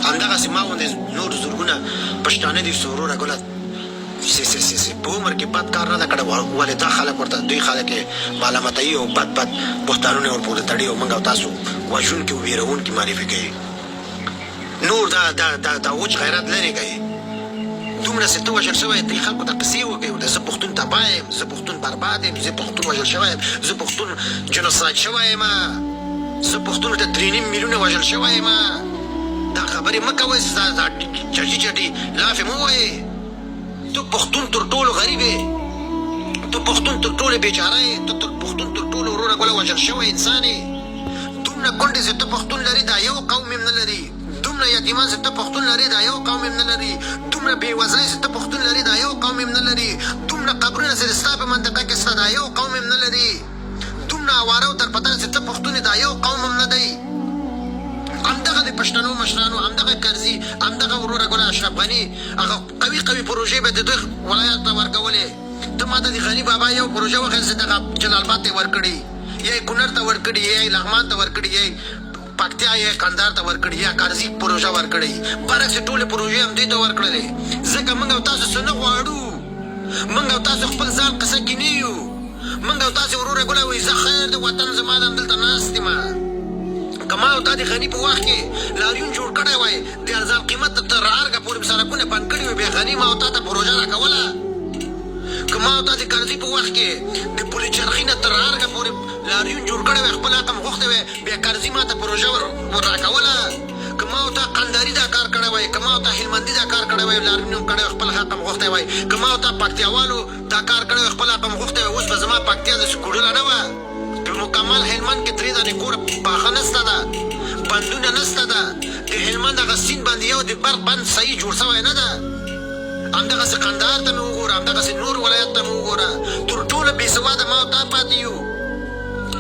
همدغسې ما غوندې نور زرګونه پښتانه دي چې وروره ګله په عمر کې بد کار نه ده کړی ولې دا خلک ورته دوی خلک یې ملامتوي او بد بهتانونه یې ورپورې تړي او موږ او تاسو وژونکي او ویرونکي معرفي کوي نور دا وچ غیرت لرې کوي دومره چې ته وژل شوی دې خلکو ته قصې وکوي زه پښتون تباه یم زه پښتون برباد یم زه پښتون وژل شوی یم زه پښتون جنوساید شوی یم زه پښتونو ته 3.5 میلیونه وژل شوی یم دا خبرې مه کوئ دا چټي چټي لافې مه وایې ته پښتون تر ټولو غریب یې ته پښتون تر ټولو بېچاره یې ته پښتون تر ټولو وروره ګوله وژل شوی انسان یې دومره کونډې چې ته پښتون لرې دا یو قوم هم نه لري دومره یتیمان چې ته پښتون لرې دا یو قوم هم نه لري دومره بېوزلۍ چې ته پښتون لرې دا یو قوم هم نه لري دومره قبرونه چې ستا په منطقه کې شته دا یو قوم هم نه لري دومره اواره او ترپتره چې ته پښتون دا یو قوم هم نه دی همدغه د پښتنو مشرانو همدغه کرزي همدغه وروره ګله اشرف غني هغه قوي قوي پروژې به د دوی ولایت ته ورکولې ته ما ته د غني بابا یو پروژه وښیل چې دغه جلال آباد ته یې ورکړې یا یې کونړ ته ورکړې یا یې لغمان ته ورکړې یا یې پکتیا یا کندهار ته ورکړې یا کرزي پروژه ورکړې برعکس ټولې پروژې هم دوی ته ورکړلې ځکه موږ او تاسو څه نه غواړو موږ او تاسو خپل ځان قصه کې نه یو موږ او تاسو وروره ګله وایي زه خیر د وطن زما د همدلته ناست یم که ما او تا د غني په وخت کې لاریون جوړ کړی وای د ارزان قیمت تر ارګه پورې سړکونه بند کړي وي بیا غني ما او تا ته پروژه راکوله که ما او تا د کرزي په وخت کې د پولې چرخي نه تر ارګه پورې لاریون جوړ کړی وای خپل رقم غوښتی وای بیا کرزي ما ته پروژه راکوله که ما او تا قنداري دا کار کړی وای که ما او تا هلمندي دا کار کړی وای لاریون کړی خپل رقم غوښتی وای که ما او تا پکتیاوالو دا کار کړی خپل رقم غوښتی وای اوس به زما پکتیا داسې کوډله نه وه په مکمل هلمند کې 3 دانې کوره پاخه نسته ده بندونه نسته ده د هلمند هغه سیند باندې یو د برق بند صحیح جوړ شوی نه ده همدغسې قندهار ته مې وګوره همدغسې نور ولایت ته مې وګوره تر ټوله بېسواده ما او تا پاتې یو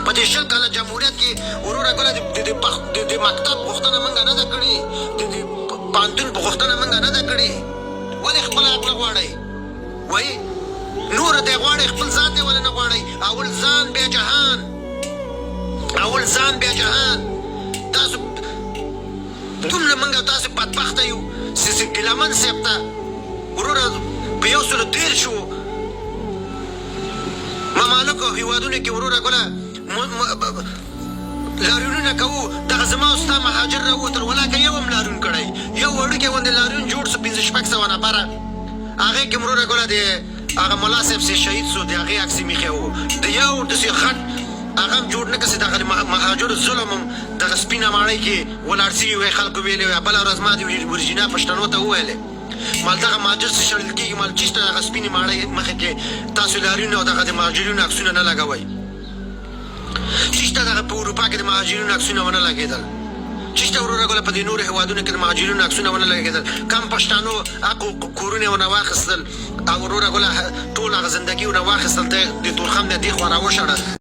په دې 20 کاله جمهوریت کې وروره ګوله د مکتب غوښتنه موږ نه ده کړې د پوهنتون په غوښتنه موږ نه ده کړې ولې خپله حق نه غواړئ وایي نور ته غواړئ خپل ځان دی ولې نه غواړئ اول ځان بیا جهان اول ځان بیا جهان تاسو دومره موږ او تاسو بدبخته یو چې ګیلمن صاحب ته وروره په 113 ممالکو او هېوادونو کې وروره ګوله لاریونونه کوو دغه زما او ستا مهاجر راووتل ولاکه یو هم لاریون کړی یو وړوکی غوندې لاریون جوړ سو 500-600 نفره هغې کې وروره ګوله د هغه ملا صاحب چې شهید سو د هغې عکس یې میښی و د یو داسې غټ هغه هم جوړ نه که چې دغه مهاجرو ظلم هم دغه سپینه ماڼۍ کې ولاړ سوي وی خلکو ویلې وی بله ورځ ما د ورجینا پښتنو ته وویلې مال دغه مهاجر چې شړل کېږي مال چېسته دغه سپینې ماڼۍ مخې کې تاسو لاریون او دغه د مهاجرینو عکسونه نه لګوئ چېسته دغه په اروپا کې د مهاجرینو عکسونه ونه لګېدل چېسته وروره ګوله په دې نورو هېوادونو کې د مهاجرینو عکسونه ونه لګېدل کم پښتانو هغه کورونه ونه واخیستل او وروره ګوله ټول هغه زندګي ونه واخیستل د تورخم نه دې خوا راوشړه